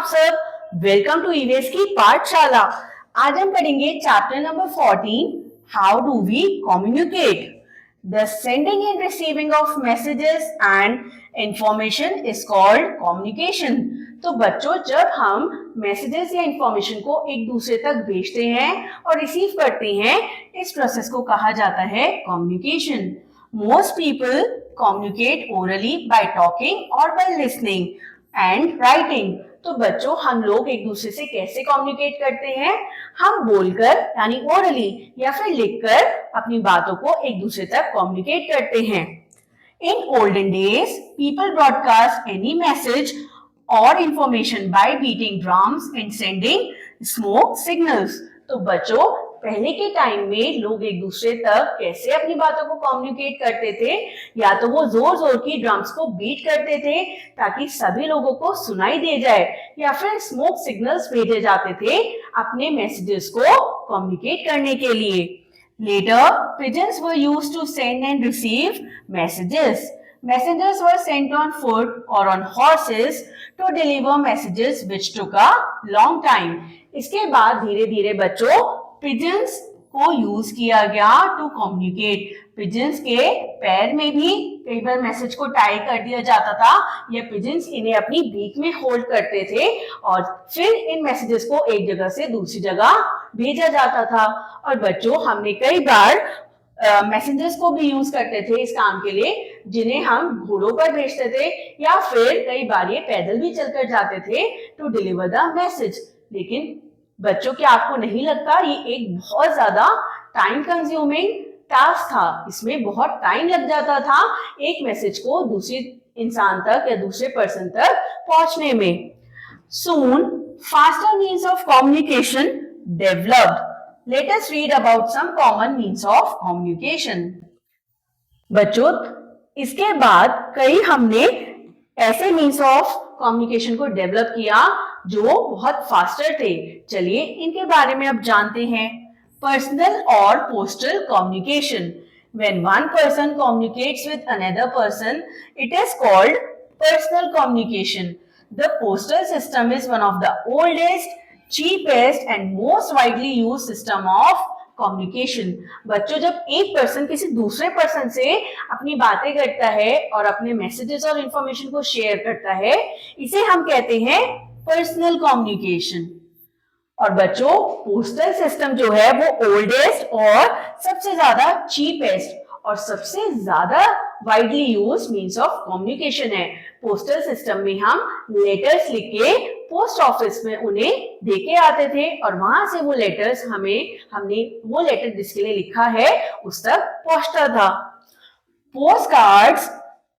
आप सब, welcome to EVS की पाठशाला। आज हम पढ़ेंगे chapter number 14, how do we communicate. The sending and receiving of messages and information is called communication. तो बच्चों, जब हम मैसेजेस या इंफॉर्मेशन को एक दूसरे तक भेजते हैं और रिसीव करते हैं, इस प्रोसेस को कहा जाता है communication. Most people communicate orally bye talking और बाय लिसनिंग एंड राइटिंग। तो बच्चों, हम लोग एक दूसरे से कैसे कम्युनिकेट करते हैं? हम बोलकर यानी ओरली या फिर लिखकर अपनी बातों को एक दूसरे तक कम्युनिकेट करते हैं। In olden days, people broadcast any message or information by beating drums and sending smoke signals. तो बच्चों, पहले के टाइम में लोग एक दूसरे तक कैसे अपनी बातों को कम्युनिकेट करते थे? या तो वो जोर जोर की ड्रम्स को बीट करते थे ताकि सभी लोगों को सुनाई दे जाए, या फिर स्मोक सिग्नल्स भेजे जाते थे अपने मैसेजेस को कम्युनिकेट करने के लिए। Later, pigeons were used to send and receive messages. Messengers were sent on foot or on horses to deliver messages which took a long time. इसके बाद धीरे धीरे बच्चों pigeons को यूज किया गया टू कम्युनिकेट। पिजन्स के पैर में भी कई बार मैसेज को टाई कर दिया जाता था, या पिजन्स इन्हें अपनी बीक में होल्ड करते थे और फिर इन मैसेजेस को एक जगह से दूसरी जगह भेजा जाता था। और बच्चों, हमने कई बार मैसेंजर्स को भी यूज करते थे इस काम के लिए, जिन्हें हम घोड़ों पर भेजते थे, या फिर कई बार ये पैदल भी चलकर जाते थे टू डिलीवर द मैसेज। लेकिन बच्चों, क्या आपको नहीं लगता ये एक बहुत ज्यादा टाइम कंज्यूमिंग टास्क था? इसमें बहुत टाइम लग जाता था एक मैसेज को दूसरे इंसान तक या दूसरे पर्सन तक पहुंचने में। Soon, faster means of communication developed. Let us read about some common means of communication. बच्चों, इसके बाद कई हमने ऐसे मीन्स ऑफ कम्युनिकेशन को डेवलप किया जो बहुत फास्टर थे। चलिए इनके बारे में अब जानते हैं। पर्सनल और postal communication. When one person communicates with another person, it is called personal communication. The postal system is one of the oldest, cheapest and most widely used system of communication. बच्चों, जब एक person किसी दूसरे person से अपनी बातें करता है और अपने मैसेजेस और इंफॉर्मेशन को शेयर करता है, इसे हम कहते हैं पर्सनल कम्युनिकेशन। और बच्चों, पोस्टल सिस्टम जो है वो ओल्डेस्ट और सबसे ज्यादा चीपेस्ट और सबसे ज्यादा widely used means of communication है। पोस्टल सिस्टम में हम लेटर्स लिख के पोस्ट ऑफिस में उन्हें देके आते थे और वहां से वो लेटर्स हमने वो लेटर जिसके लिए लिखा है उस तक पहुंचता था। Post cards,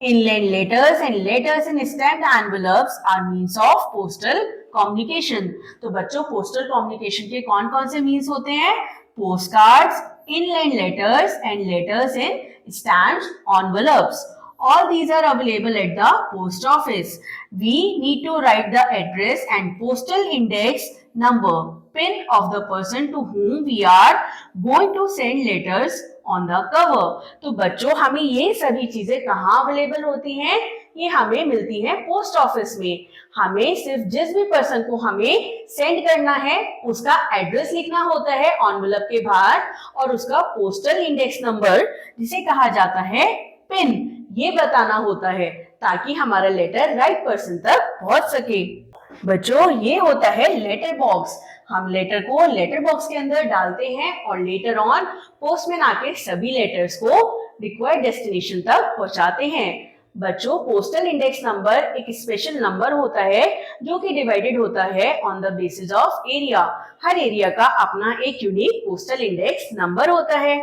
inland letters and letters in stamped envelopes are means of postal communication. तो बच्चों, पोस्टल कम्युनिकेशन के कौन कौन से मीन्स होते हैं? Post cards, inland letters and letters in stamped envelopes. All these are available at the post office. We need to write the address and postal index number, PIN of the person to whom we are going to send letters on the cover. तो बच्चों, हमें ये सभी चीजें कहाँ available होती हैं? ये हमें मिलती हैं पोस्ट ऑफिस में। हमें सिर्फ जिस भी पर्सन को हमें सेंड करना है उसका एड्रेस लिखना होता है एनवेलप के बाहर, और उसका पोस्टल इंडेक्स नंबर जिसे कहा जाता है पिन, ये बताना होता है ताकि हमारा लेटर राइट पर्सन तक पहुंच सके। बच्चों, ये होता है लेटर बॉक्स। हम लेटर को लेटर बॉक्स के अंदर डालते हैं और लेटर ऑन पोस्टमैन आके सभी लेटर्स को रिक्वायर्ड डेस्टिनेशन तक पहुंचाते हैं। बच्चों, पोस्टल इंडेक्स नंबर एक स्पेशल नंबर होता है जो कि डिवाइडेड होता है on the basis of area. Her area का अपना एक यूनिक पोस्टल इंडेक्स नंबर होता है।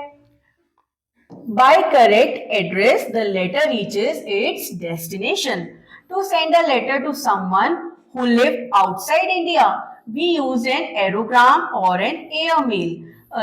By correct address, the letter reaches its destination. To send a letter to someone who lived outside India, we use an aerogram or an airmail.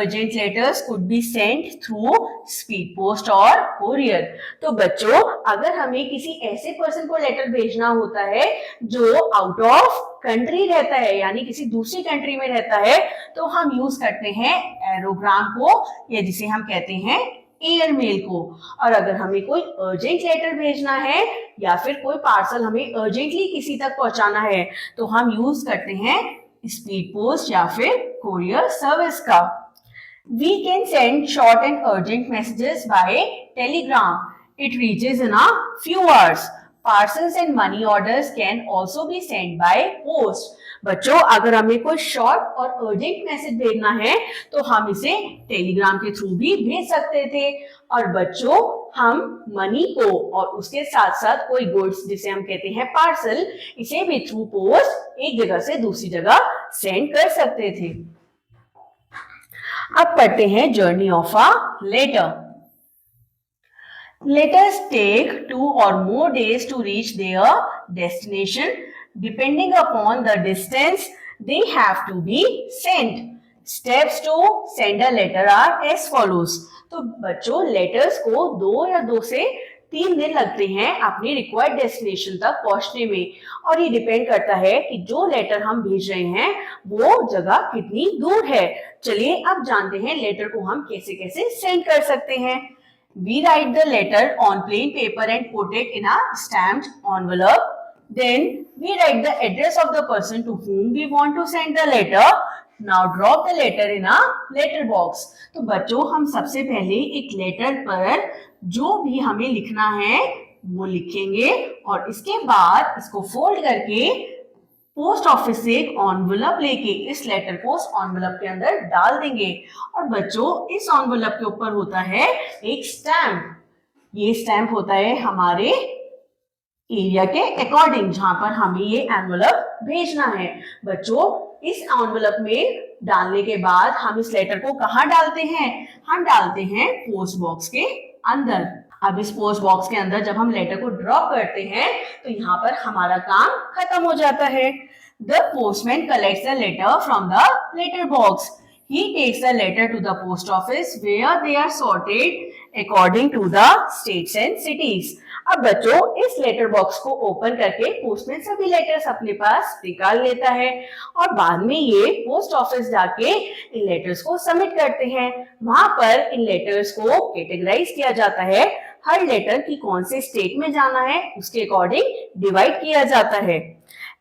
Urgent letters could be sent through speed post or courier. तो बच्चों, अगर हमें किसी ऐसे person को letter भेजना होता है जो आउट ऑफ कंट्री रहता है, यानी किसी दूसरी कंट्री में रहता है, तो हम यूज करते हैं एरोग्राम को, या जिसे हम कहते हैं एयरमेल को। और अगर हमें कोई अर्जेंट लेटर भेजना है या फिर कोई पार्सल हमें अर्जेंटली किसी तक पहुंचाना है तो हम यूज करते हैं स्पीड पोस्ट या फिर कोरियर सर्विस का। We can send short and urgent messages by telegram. It reaches in a few hours. Parcels and money orders can also be sent by post. बच्चों अगर हमें कोई शॉर्ट और अर्जेंट मैसेज भेजना है तो हम इसे टेलीग्राम के थ्रू भी भेज सकते थे। और बच्चों हम मनी को और उसके साथ साथ कोई गुड्स जिसे हम कहते हैं पार्सल, इसे भी थ्रू पोस्ट एक जगह से दूसरी जगह सेंड कर सकते थे। अब पढ़ते हैं journey of a letter. Letters take 2 or more days to reach their destination. Depending upon the distance, they have to be sent. Steps to send a letter are as follows. तो बच्चों letters को 2 या 2 से 3 दिन लगते हैं अपनी required destination तक पहुंचने में, और ये डिपेंड करता है कि जो लेटर हम भेज रहे हैं वो जगह कितनी दूर है। चलिए अब जानते हैं लेटर को हम कैसे कैसे सेंड कर सकते हैं। We write the letter on plain paper and put it in a stamped envelope. Then we write the address of the person to whom we want to send the letter. Now drop the letter in a letter box. तो बच्चों हम सबसे पहले एक letter पर जो भी हमें लिखना है वो लिखेंगे और इसके बाद इसको फोल्ड करके पोस्ट ऑफिस से एक एनवलप लेके इस लेटर को उस एनवलप के अंदर डाल देंगे। और बच्चों इस एनवलप के ऊपर होता है एक स्टैम्प। ये स्टैम्प होता है हमारे एरिया के अकॉर्डिंग जहां पर हमें ये एनवलप भेजना है। बच्चों इस एनवलप में डालने के बाद हम इस लेटर को कहाँ डालते हैं? हम डालते हैं पोस्ट बॉक्स के अंदर। अब इस पोस्ट बॉक्स के अंदर जब हम लेटर को ड्रॉप करते हैं तो यहाँ पर हमारा काम खत्म हो जाता है। The postman collects the letter from the letter box. He takes the letter to the post office where they are sorted according to the states and cities. अब बच्चों इस लेटर बॉक्स को ओपन करके पोस्टमैन सभी letters अपने पास निकाल लेता है और बाद में ये पोस्ट ऑफिस जाके इन लेटर्स को सबमिट करते हैं। वहां पर इन लेटर्स को कैटेगराइज किया जाता है। हर लेटर की कौन से स्टेट में जाना है उसके अकॉर्डिंग डिवाइड किया जाता है।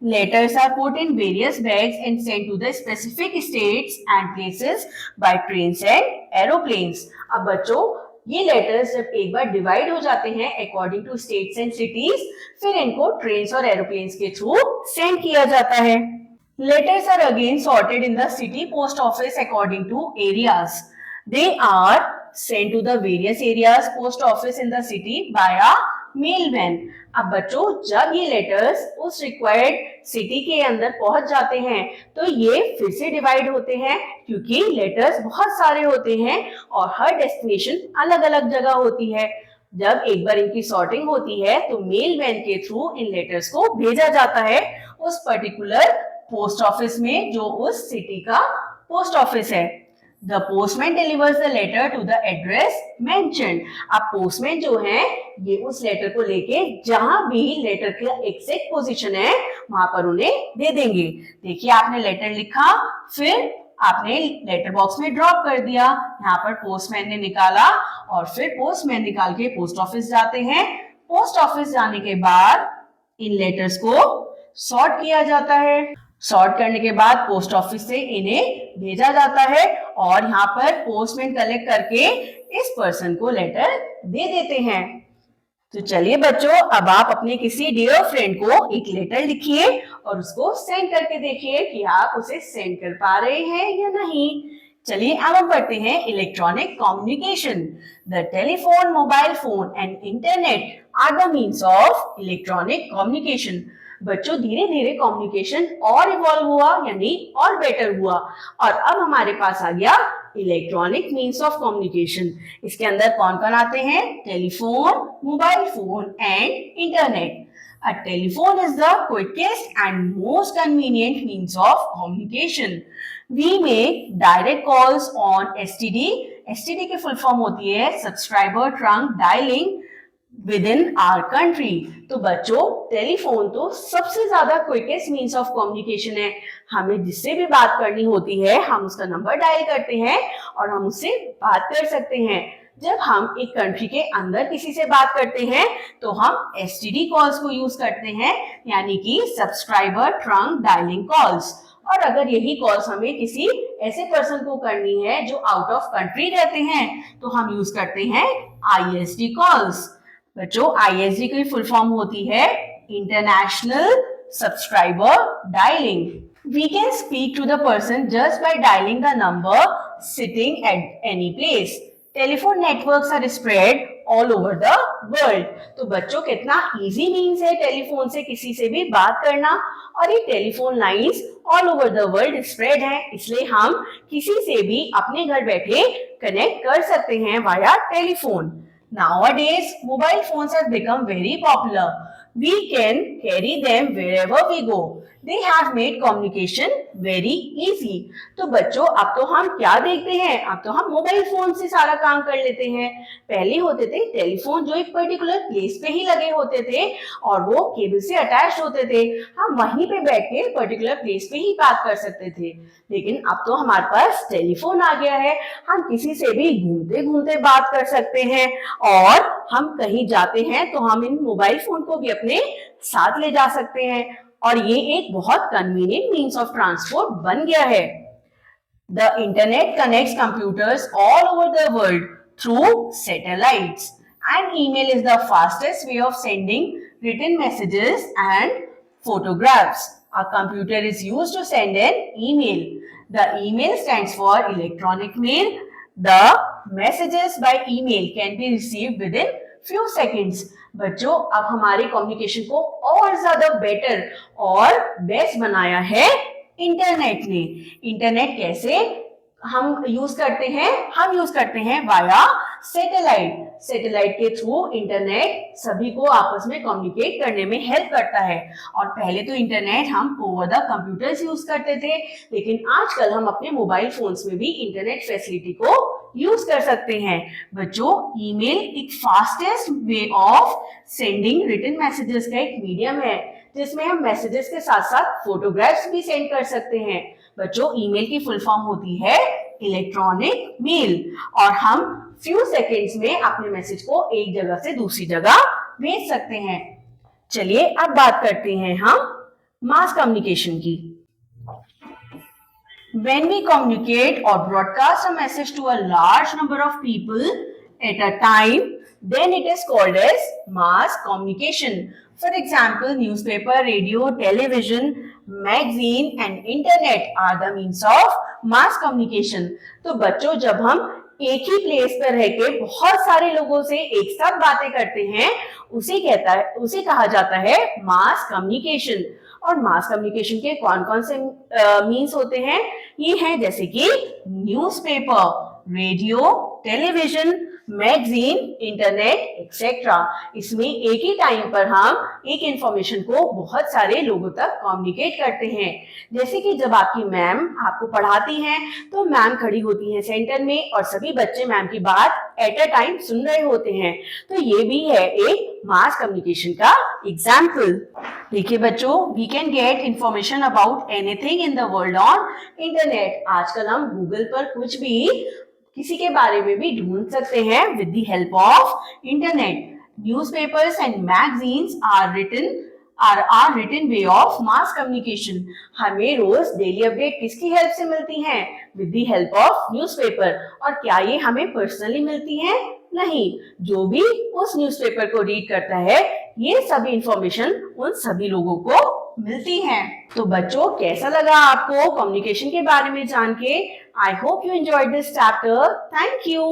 Letters are put in various bags and sent to the specific states and places by trains and aeroplanes. अब बच्चों ये लेटर्स जब एक बार डिवाइड हो जाते हैं according to states and cities, फिर इनको ट्रेन्स और एरोप्लेन्स के थ्रू सेंड किया जाता है। Letters are again sorted in the city post office according to areas. They are sent to the various areas post office in the city by a mailman. अब बच्चों जब ये letters उस required city के अंदर पहुंच जाते हैं तो ये फिर से डिवाइड होते हैं क्योंकि लेटर्स बहुत सारे होते हैं और हर डेस्टिनेशन अलग अलग जगह होती है। जब एक बार इनकी सॉर्टिंग होती है तो मेलमैन के थ्रू इन लेटर्स को भेजा जाता है उस पर्टिकुलर पोस्ट ऑफिस में जो उस सिटी का पोस्ट ऑफिस है। The postman delivers the letter to the address mentioned. अब पोस्टमैन जो है ये उस लेटर को लेके जहां भी लेटर का एग्जैक्ट पोजीशन है वहां पर उन्हें दे देंगे। देखिए आपने लेटर लिखा, फिर आपने लेटर बॉक्स में ड्रॉप कर दिया, यहाँ पर पोस्टमैन ने निकाला और फिर पोस्टमैन निकाल के पोस्ट ऑफिस जाते हैं। पोस्ट ऑफिस जाने के बाद इन लेटर्स को सॉर्ट किया जाता है। सॉर्ट करने के बाद पोस्ट ऑफिस से इन्हें भेजा जाता है और यहाँ पर पोस्टमैन कलेक्ट करके इस पर्सन को लेटर दे देते हैं। तो चलिए बच्चों अब आप अपने किसी डियर फ्रेंड को एक लेटर लिखिए और उसको सेंड करके देखिए कि आप उसे सेंड कर पा रहे हैं या नहीं। चलिए अब हम पढ़ते हैं electronic communication. The telephone, mobile phone and internet are the means of electronic communication. बच्चों धीरे धीरे कम्युनिकेशन और इवॉल्व हुआ यानी और बेटर हुआ और अब हमारे पास आ गया इलेक्ट्रॉनिक मीन्स ऑफ कम्युनिकेशन। इसके अंदर कौन कौन आते हैं? Telephone, mobile phone and internet. A telephone is the quickest and most convenient means of communication. We make direct calls on STD. STD की फुल फॉर्म होती है subscriber trunk dialling within our country. तो बच्चों telephone तो सबसे ज्यादा quickest means of communication है। हमें जिससे भी बात करनी होती है हम उसका नंबर डायल करते हैं और हम उससे बात कर सकते हैं। जब हम एक कंट्री के अंदर किसी से बात करते हैं तो हम एसटीडी कॉल्स को यूज करते हैं, यानी कि सब्सक्राइबर ट्रंक डायलिंग कॉल्स। और अगर यही कॉल्स हमें किसी ऐसे पर्सन को करनी है जो आउट ऑफ कंट्री रहते हैं तो हम यूज करते हैं आईएसडी कॉल्स। बच्चों, आईएसडी की फुल फॉर्म होती है international subscriber dialling. We can speak to the person just by dialing the number sitting at any place. Telephone networks are spread all over the world. तो बच्चों, कितना easy means है telephone से किसी से भी बात करना, और ये telephone lines all over the world spread है, इसलिए हम किसी से भी अपने घर बैठे कनेक्ट कर सकते हैं via telephone. Nowadays, mobile phones have become very popular. We can carry them wherever we go. They have made communication very easy. तो बच्चों, अब तो हम क्या देखते हैं, अब तो हम मोबाइल फोन से सारा काम कर लेते हैं। पहले होते थे टेलीफोन जो एक पर्टिकुलर प्लेस पे ही लगे होते थे और वो केबल से अटैच होते थे, हम वहीं पे बैठ के पर्टिकुलर प्लेस पे ही बात कर सकते थे। लेकिन अब तो हमारे पास टेलीफोन आ गया है, हम किसी से भी घूमते घूमते बात कर सकते हैं, और हम कहीं जाते हैं तो हम इन मोबाइल फोन को भी अपने साथ ले जा सकते हैं, और ये एक बहुत कन्वीनियंट मीन्स ऑफ ट्रांसपोर्ट बन गया है। The internet connects computers all over the world through satellites, and email is the fastest way of sending written messages and photographs. A computer is used to send an email. The email stands for electronic mail. The messages by email can be received within few seconds. बच्चों, अब हमारे communication को और ज्यादा better और best बनाया है internet ने। इंटरनेट कैसे हम यूज करते हैं, हम यूज करते हैं वाया सैटेलाइट। सैटेलाइट के थ्रू इंटरनेट सभी को आपस में कम्युनिकेट करने में हेल्प करता है। और पहले तो इंटरनेट हम ओवर द कंप्यूटर्स यूज करते थे, लेकिन आजकल हम अपने मोबाइल फोन्स में भी इंटरनेट फैसिलिटी को यूज कर सकते हैं। बच्चों, ईमेल एक fastest way of sending written messages का एक मीडियम है, जिसमें हम मैसेजेस के साथ साथ फोटोग्राफ्स भी सेंड कर सकते हैं। बच्चों, ईमेल की फुल फॉर्म होती है इलेक्ट्रॉनिक मेल, और हम फ्यू सेकेंड्स में अपने मैसेज को एक जगह से दूसरी जगह भेज सकते हैं। चलिए अब बात करते हैं हम मास कम्युनिकेशन की। When we communicate or broadcast a message to a large number of people at a time, then it is called as mass communication. For example, newspaper, radio, television, magazine and internet are the means of mass communication. तो बच्चों, जब हम एक ही place पर रह के बहुत सारे लोगों से एक साथ बातें करते हैं, उसे कहा जाता है मास कम्युनिकेशन। और मास कम्युनिकेशन के कौन कौन से मीन्स होते हैं, ये हैं जैसे कि newspaper, radio, television, magazine, internet etcetera. इसमें एक ही टाइम पर हम एक इंफॉर्मेशन को बहुत सारे लोगों तक कम्युनिकेट करते हैं। जैसे कि जब आपकी मैम आपको पढ़ाती हैं तो मैम खड़ी होती हैं सेंटर में और सभी बच्चे मैम की बात एट अ टाइम सुन रहे होते हैं, तो ये भी है एक मास कम्युनिकेशन का एग्जाम्पल। देखिए बच्चों, we can get information about anything in the world on internet. आजकल हम गूगल पर कुछ भी किसी के बारे में भी ढूंढ सकते हैं with the help of internet. Newspapers and magazines are written way of mass communication. हमें रोज डेली अपडेट किसकी हेल्प से मिलती हैं? With the help of newspaper. और क्या ये हमें पर्सनली मिलती हैं? नहीं, जो भी उस न्यूज़पेपर को रीड करता है, ये सभी इंफॉर्मेशन उन सभी लोगों को मिलती हैं। तो बच्चों, कैसा लगा आपको कम्युनिकेशन के बारे में जान के? I hope you enjoyed this chapter. Thank you.